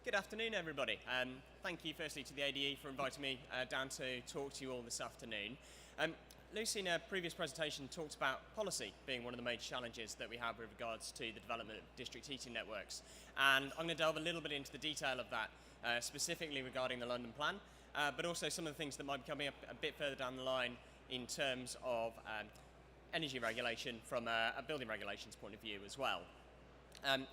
Good afternoon, everybody. Thank you firstly to the ADE for inviting me down to talk to you all this afternoon. Lucy in a previous presentation talked about policy being one of the major challenges that we have with regards to the development of district heating networks. And I'm going to delve a little bit into the detail of that, specifically regarding the London plan, but also some of the things that might be coming up a bit further down the line in terms of energy regulation from a building regulations point of view as well.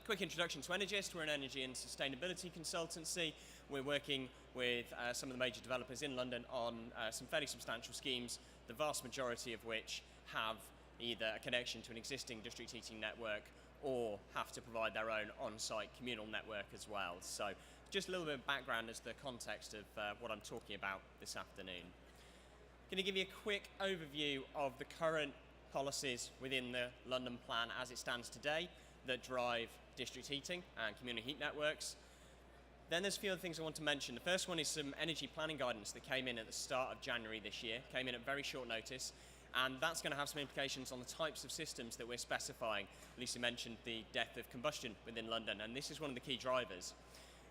Quick introduction to Energist. We're an energy and sustainability consultancy. We're working with some of the major developers in London on some fairly substantial schemes, the vast majority of which have either a connection to an existing district heating network or have to provide their own on-site communal network as well. So just a little bit of background as the context of what I'm talking about this afternoon. Going to give you a quick overview of the current policies within the London plan as it stands today that drive district heating and communal heat networks. Then there's a few other things I want to mention. The first one is some energy planning guidance that came in at the start of January this year, came in at very short notice, and that's going to have some implications on the types of systems that we're specifying. Lisa mentioned the death of combustion within London, and this is one of the key drivers.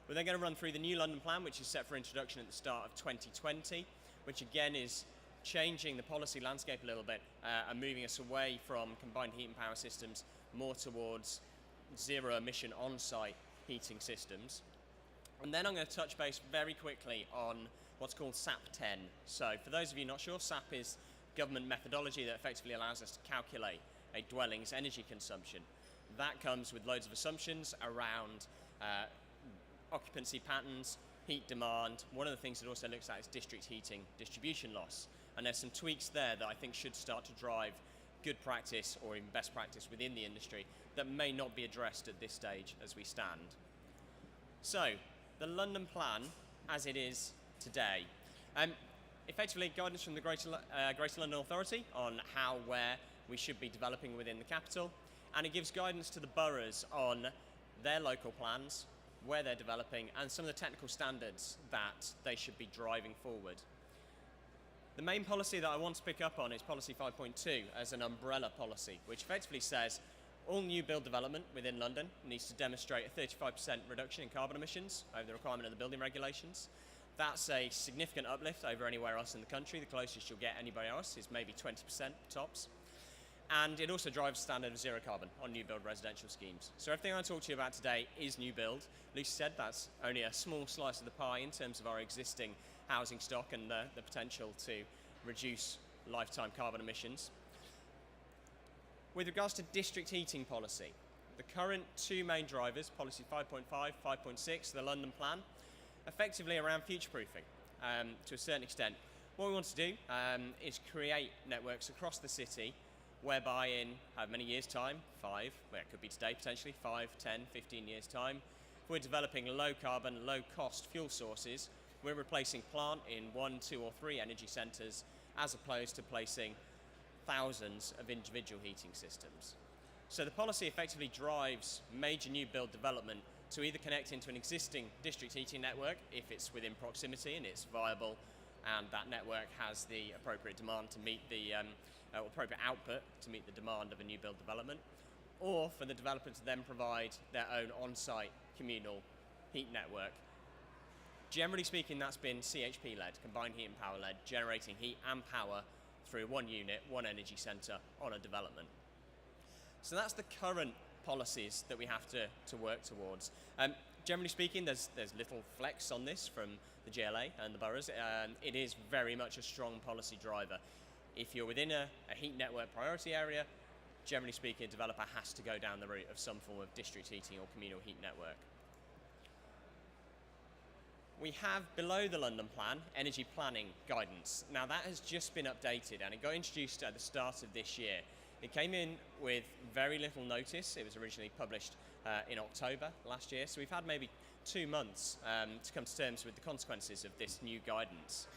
We're then going to run through the new London plan, which is set for introduction at the start of 2020, which again is changing the policy landscape a little bit and moving us away from combined heat and power systems more towards zero emission on-site heating systems. And then I'm going to touch base very quickly on what's called SAP 10. So for those of you not sure, SAP is government methodology that effectively allows us to calculate a dwelling's energy consumption. That comes with loads of assumptions around occupancy patterns, heat demand. One of the things it also looks at is district heating distribution loss. And there's some tweaks there that I think should start to drive good practice or even best practice within the industry that may not be addressed at this stage as we stand. So, the London plan as it is today. Effectively guidance from the Greater London Authority on how, where we should be developing within the capital, and it gives guidance to the boroughs on their local plans, where they're developing, and some of the technical standards that they should be driving forward. The main policy that I want to pick up on is policy 5.2 as an umbrella policy, which effectively says all new build development within London needs to demonstrate a 35% reduction in carbon emissions over the requirement of the building regulations. That's a significant uplift over anywhere else in the country. The closest you'll get anybody else is maybe 20% tops. And it also drives a standard of zero carbon on new build residential schemes. So everything I talk to you about today is new build. Lucy said that's only a small slice of the pie in terms of our existing housing stock and the potential to reduce lifetime carbon emissions. With regards to district heating policy, the current two main drivers, policy 5.5, 5.6, the London plan, effectively around future-proofing to a certain extent. What we want to do is create networks across the city whereby in how many years' time, 5, well it could be today potentially, 5, 10, 15 years' time, if we're developing low carbon, low cost fuel sources, we're replacing plant in 1, 2 or 3 energy centres as opposed to placing thousands of individual heating systems. So the policy effectively drives major new build development to either connect into an existing district heating network if it's within proximity and it's viable and that network has the appropriate demand to meet the appropriate output to meet the demand of a new build development, or for the developer to then provide their own on-site communal heat network. Generally speaking, that's been CHP-led, combined heat and power-led, generating heat and power through one unit, one energy centre on a development. So that's the current policies that we have to work towards. Generally speaking, there's little flex on this from the GLA and the boroughs. It is very much a strong policy driver. If you're within a heat network priority area, generally speaking, a developer has to go down the route of some form of district heating or communal heat network. We have below the London plan energy planning guidance. Now that has just been updated and it got introduced at the start of this year. It came in with very little notice. It was originally published in October last year, so we've had maybe 2 months to come to terms with the consequences of this new guidance.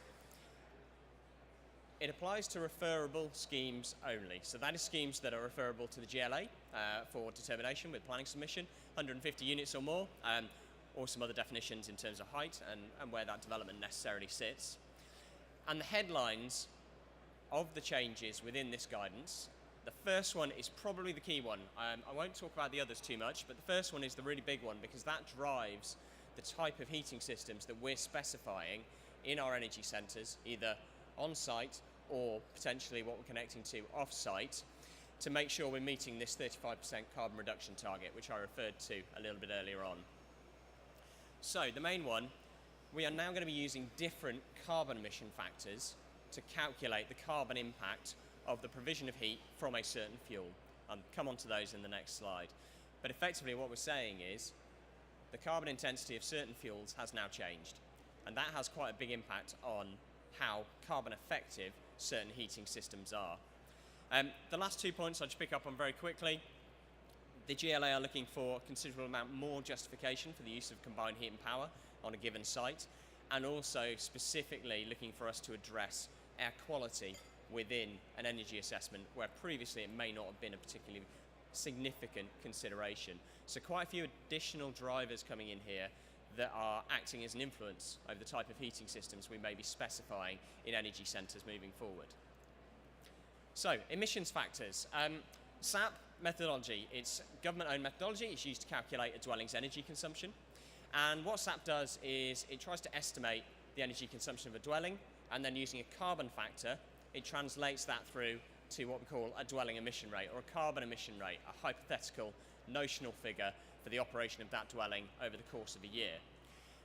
It applies to referable schemes only. So that is schemes that are referable to the GLA for determination with planning submission, 150 units or more, or some other definitions in terms of height and where that development necessarily sits. And the headlines of the changes within this guidance, the first one is probably the key one. I won't talk about the others too much, but the first one is the really big one because that drives the type of heating systems that we're specifying in our energy centres, either on-site or potentially what we're connecting to off-site, to make sure we're meeting this 35% carbon reduction target, which I referred to a little bit earlier on. So the main one, we are now going to be using different carbon emission factors to calculate the carbon impact of the provision of heat from a certain fuel. I'll come on to those in the next slide. But effectively what we're saying is the carbon intensity of certain fuels has now changed, and that has quite a big impact on how carbon effective certain heating systems are. The last 2 points I'll just pick up on very quickly. The GLA are looking for a considerable amount more justification for the use of combined heat and power on a given site, and also specifically looking for us to address air quality within an energy assessment where previously it may not have been a particularly significant consideration. So quite a few additional drivers coming in here that are acting as an influence over the type of heating systems we may be specifying in energy centres moving forward. So, emissions factors. SAP methodology, it's government-owned methodology. It's used to calculate a dwelling's energy consumption. And what SAP does is it tries to estimate the energy consumption of a dwelling, and then using a carbon factor, it translates that through to what we call a dwelling emission rate, or a carbon emission rate, a hypothetical notional figure for the operation of that dwelling over the course of a year.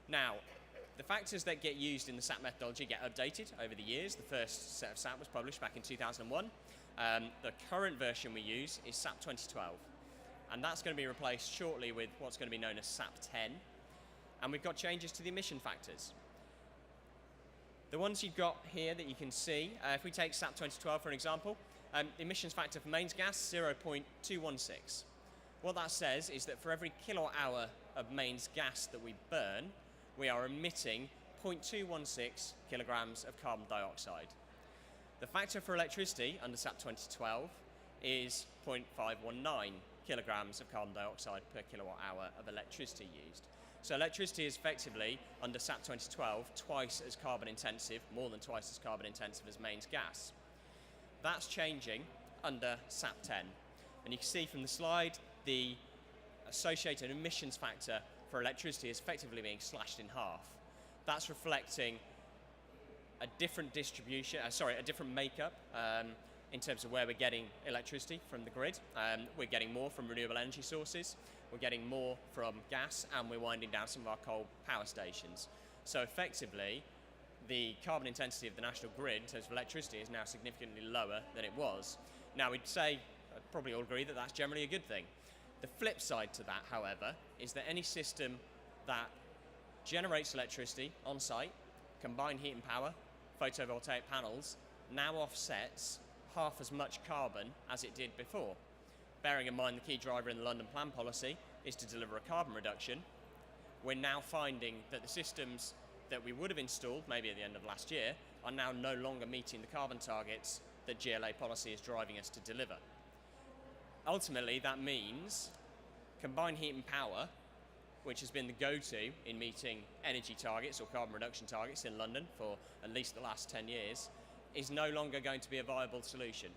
Now, the factors that get used in the SAP methodology get updated over the years. The first set of SAP was published back in 2001. The current version we use is SAP 2012, and that's going to be replaced shortly with what's going to be known as SAP 10, and we've got changes to the emission factors. The ones you've got here that you can see, if we take SAP 2012 for an example, the emissions factor for mains gas, 0.216. What that says is that for every kilowatt hour of mains gas that we burn, we are emitting 0.216 kilograms of carbon dioxide. The factor for electricity under SAP 2012 is 0.519 kilograms of carbon dioxide per kilowatt hour of electricity used. So electricity is effectively, under SAP 2012, twice as carbon intensive, more than twice as carbon intensive as mains gas. That's changing under SAP 10. And you can see from the slide, the associated emissions factor for electricity is effectively being slashed in half. That's reflecting a different distribution, a different makeup in terms of where we're getting electricity from the grid. We're getting more from renewable energy sources, we're getting more from gas, and we're winding down some of our coal power stations. So effectively, the carbon intensity of the national grid in terms of electricity is now significantly lower than it was. Now we'd say, probably all agree that that's generally a good thing. The flip side to that, however, is that any system that generates electricity on site, combined heat and power, photovoltaic panels, now offsets half as much carbon as it did before. Bearing in mind the key driver in the London Plan policy is to deliver a carbon reduction, we're now finding that the systems that we would have installed, maybe at the end of last year, are now no longer meeting the carbon targets that GLA policy is driving us to deliver. Ultimately, that means combined heat and power, which has been the go-to in meeting energy targets or carbon reduction targets in London for at least the last 10 years, is no longer going to be a viable solution.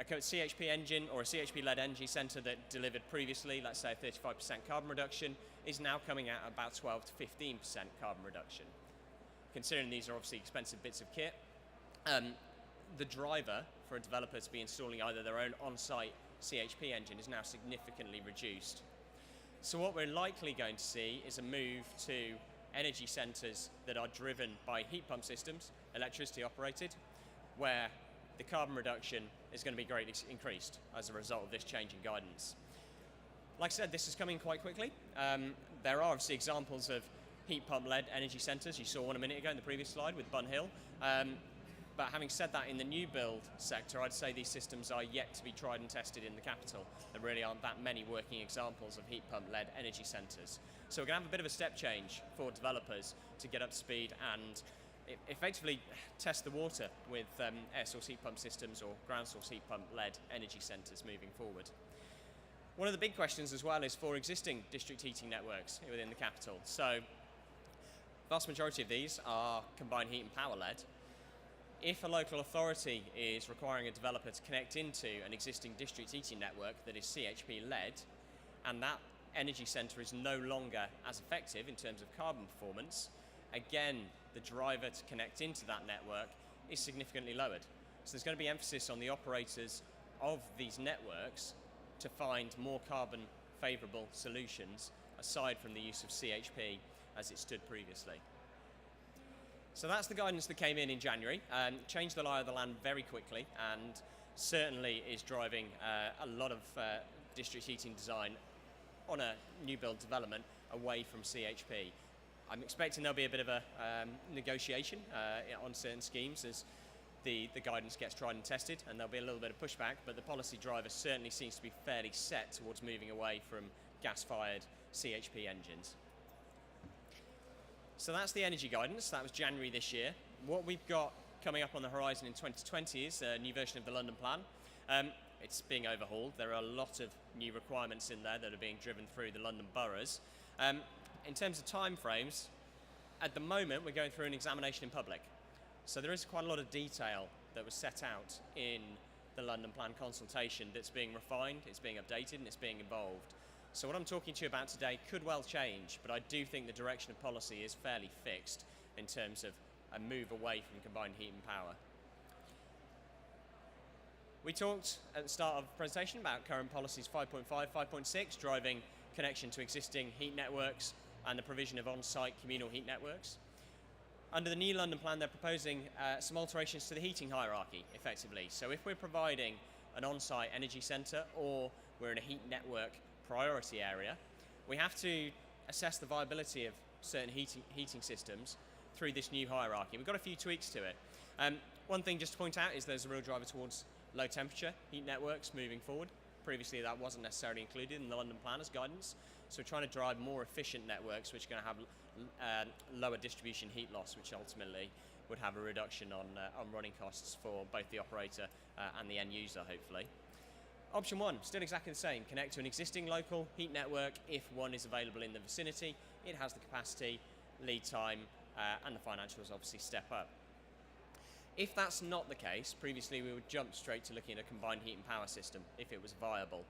A CHP engine or a CHP-led energy centre that delivered previously, let's say a 35% carbon reduction, is now coming out at about 12 to 15% carbon reduction. Considering these are obviously expensive bits of kit, the driver for a developer to be installing either their own on-site CHP engine is now significantly reduced. So what we're likely going to see is a move to energy centres that are driven by heat pump systems, electricity operated, where the carbon reduction is going to be greatly increased as a result of this change in guidance. Like I said, this is coming quite quickly. There are obviously examples of heat pump-led energy centres. You saw one a minute ago in the previous slide with Bun Hill. But having said that, in the new build sector, I'd say these systems are yet to be tried and tested in the capital. There really aren't that many working examples of heat pump-led energy centres. So we're going to have a bit of a step change for developers to get up to speed and effectively test the water with air source heat pump systems or ground source heat pump-led energy centres moving forward. One of the big questions as well is for existing district heating networks within the capital. So the vast majority of these are combined heat and power-led. If a local authority is requiring a developer to connect into an existing district heating network that is CHP-led, and that energy centre is no longer as effective in terms of carbon performance, again, the driver to connect into that network is significantly lowered. So there's going to be emphasis on the operators of these networks to find more carbon favourable solutions aside from the use of CHP as it stood previously. So that's the guidance that came in January, changed the lie of the land very quickly, and certainly is driving a lot of district heating design on a new build development away from CHP. I'm expecting there'll be a bit of a negotiation on certain schemes as the guidance gets tried and tested, and there'll be a little bit of pushback, but the policy driver certainly seems to be fairly set towards moving away from gas-fired CHP engines. So that's the energy guidance. That was January this year. What we've got coming up on the horizon in 2020 is a new version of the London Plan. It's being overhauled. There are a lot of new requirements in there that are being driven through the London boroughs. In terms of timeframes, at the moment we're going through an examination in public. So there is quite a lot of detail that was set out in the London Plan consultation that's being refined, it's being updated, and it's being evolved. So what I'm talking to you about today could well change, but I do think the direction of policy is fairly fixed in terms of a move away from combined heat and power. We talked at the start of the presentation about current policies 5.5, 5.6, driving connection to existing heat networks and the provision of on-site communal heat networks. Under the new London Plan, they're proposing some alterations to the heating hierarchy, effectively. So if we're providing an on-site energy centre or we're in a heat network priority area, we have to assess the viability of certain heating systems through this new hierarchy. We've got a few tweaks to it. One thing just to point out is there's a real driver towards low temperature heat networks moving forward. Previously that wasn't necessarily included in the London Plan as guidance. So we're trying to drive more efficient networks which are going to have lower distribution heat loss, which ultimately would have a reduction on running costs for both the operator and the end user, hopefully. Option 1, still exactly the same. Connect to an existing local heat network if one is available in the vicinity. It has the capacity, lead time, and the financials obviously step up. If that's not the case, previously we would jump straight to looking at a combined heat and power system if it was viable.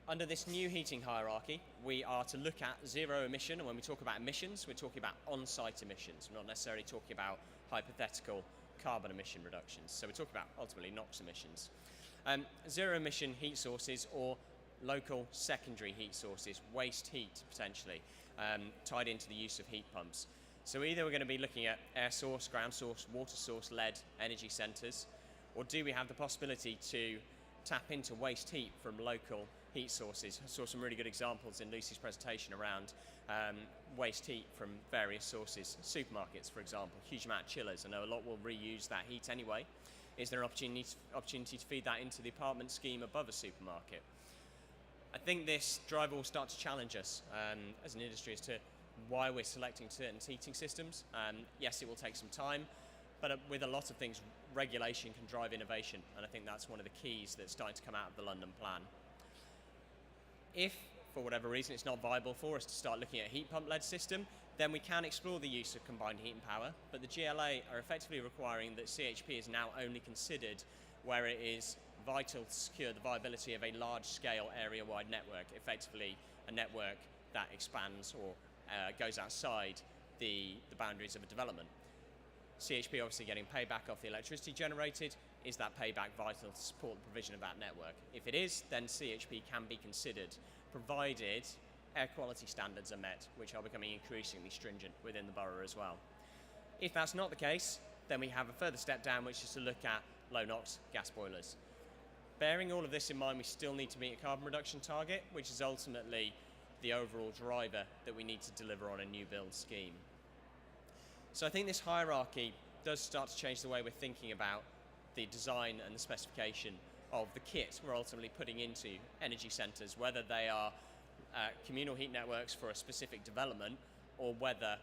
Under this new heating hierarchy, we are to look at zero emission, and when we talk about emissions, we're talking about on-site emissions. We're not necessarily talking about hypothetical carbon emission reductions. So we're talking about ultimately NOx emissions. Zero emission heat sources or local secondary heat sources, waste heat potentially, tied into the use of heat pumps. So either we're going to be looking at air source, ground source, water source led energy centres, or do we have the possibility to tap into waste heat from local heat sources? I saw some really good examples in Lucy's presentation around waste heat from various sources. Supermarkets, for example, huge amount of chillers. I know a lot will reuse that heat anyway. Is there an opportunity to feed that into the apartment scheme above a supermarket? I think this driver will start to challenge us as an industry as to why we're selecting certain heating systems. Yes, it will take some time, but with a lot of things, regulation can drive innovation, and I think that's one of the keys that's starting to come out of the London Plan. If, for whatever reason, it's not viable for us to start looking at a heat pump-led system, then we can explore the use of combined heat and power, but the GLA are effectively requiring that CHP is now only considered where it is vital to secure the viability of a large-scale area-wide network, effectively a network that expands or goes outside the boundaries of a development. CHP obviously getting payback off the electricity generated. Is that payback vital to support the provision of that network? If it is, then CHP can be considered, provided air quality standards are met, which are becoming increasingly stringent within the borough as well. If that's not the case, then we have a further step down, which is to look at low NOx gas boilers. Bearing all of this in mind, we still need to meet a carbon reduction target, which is ultimately the overall driver that we need to deliver on a new build scheme. So I think this hierarchy does start to change the way we're thinking about the design and the specification of the kit we're ultimately putting into energy centres, whether they are communal heat networks for a specific development or whether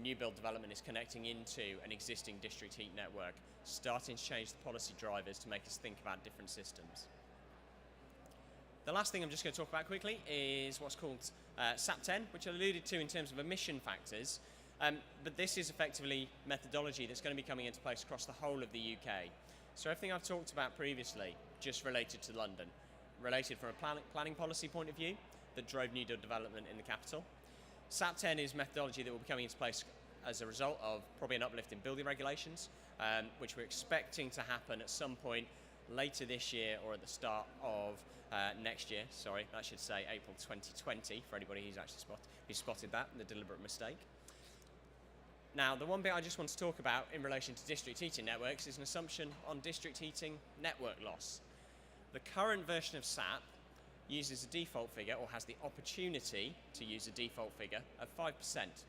new build development is connecting into an existing district heat network, starting to change the policy drivers to make us think about different systems. The last thing I'm just going to talk about quickly is what's called SAP10, which I alluded to in terms of emission factors, but this is effectively methodology that's going to be coming into place across the whole of the UK. So everything I've talked about previously, just related to London, related from a planning policy point of view, that drove new development in the capital. SAP 10 is methodology that will be coming into place as a result of probably an uplift in building regulations, which we're expecting to happen at some point later this year or at the start of next year. Sorry, that should say April 2020 for anybody who's actually spotted that, the deliberate mistake. Now, the one bit I just want to talk about in relation to district heating networks is an assumption on district heating network loss. The current version of SAP uses a default figure, or has the opportunity to use a default figure, of 5%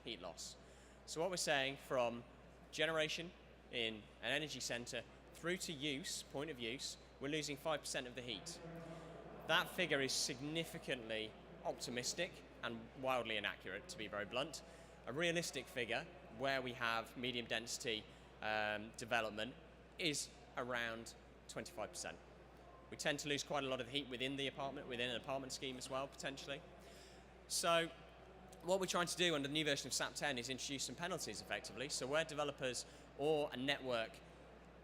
heat loss. So what we're saying, from generation in an energy centre through to use, point of use, we're losing 5% of the heat. That figure is significantly optimistic and wildly inaccurate, to be very blunt. A realistic figure, where we have medium density development, is around 25%. We tend to lose quite a lot of the heat within the apartment, within an apartment scheme as well, potentially. So what we're trying to do under the new version of SAP 10 is introduce some penalties, effectively. So where developers or a network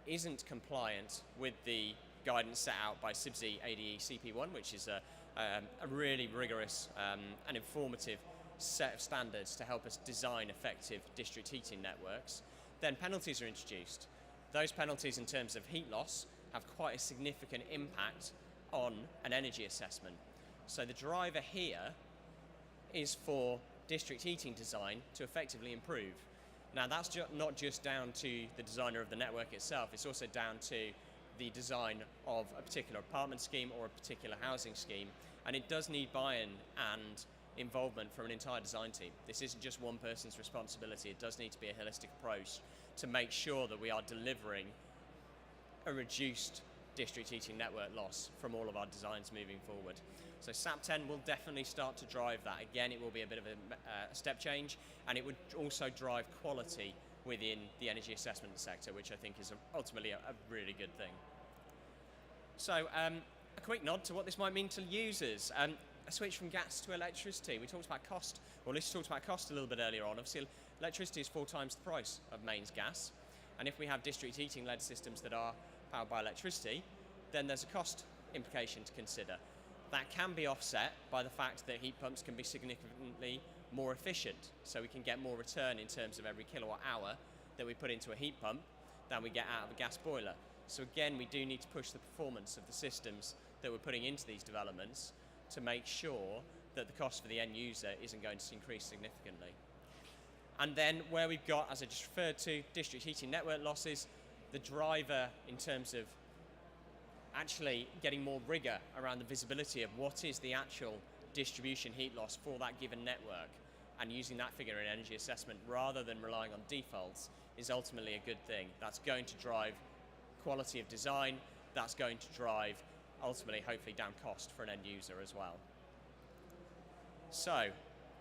isn't compliant with the guidance set out by CIBSE ADE CP1, which is a really rigorous and informative set of standards to help us design effective district heating networks, then penalties are introduced. Those penalties, in terms of heat loss, have quite a significant impact on an energy assessment. So the driver here is for district heating design to effectively improve. Now, that's not just down to the designer of the network itself, it's also down to the design of a particular apartment scheme or a particular housing scheme, and it does need buy-in and involvement from an entire design team. This isn't just one person's responsibility. It does need to be a holistic approach to make sure that we are delivering a reduced district heating network loss from all of our designs moving forward. So SAP 10 will definitely start to drive that. Again, it will be a bit of a step change, and it would also drive quality within the energy assessment sector, which I think is ultimately a really good thing. So a quick nod to what this might mean to users. A switch from gas to electricity. We talked about cost, or Lucy talked about cost a little bit earlier on. Obviously, electricity is 4 times the price of mains gas, and if we have district heating led systems that are powered by electricity, then there's a cost implication to consider. That can be offset by the fact that heat pumps can be significantly more efficient, so we can get more return in terms of every kilowatt hour that we put into a heat pump than we get out of a gas boiler. So again, we do need to push the performance of the systems that we're putting into these developments to make sure that the cost for the end user isn't going to increase significantly. And then where we've got, as I just referred to, district heating network losses, the driver in terms of actually getting more rigor around the visibility of what is the actual distribution heat loss for that given network, and using that figure in energy assessment rather than relying on defaults, is ultimately a good thing. That's going to drive quality of design, that's going to drive ultimately, hopefully, down cost for an end user as well. So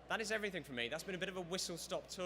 that is everything from me. That's been a bit of a whistle-stop tour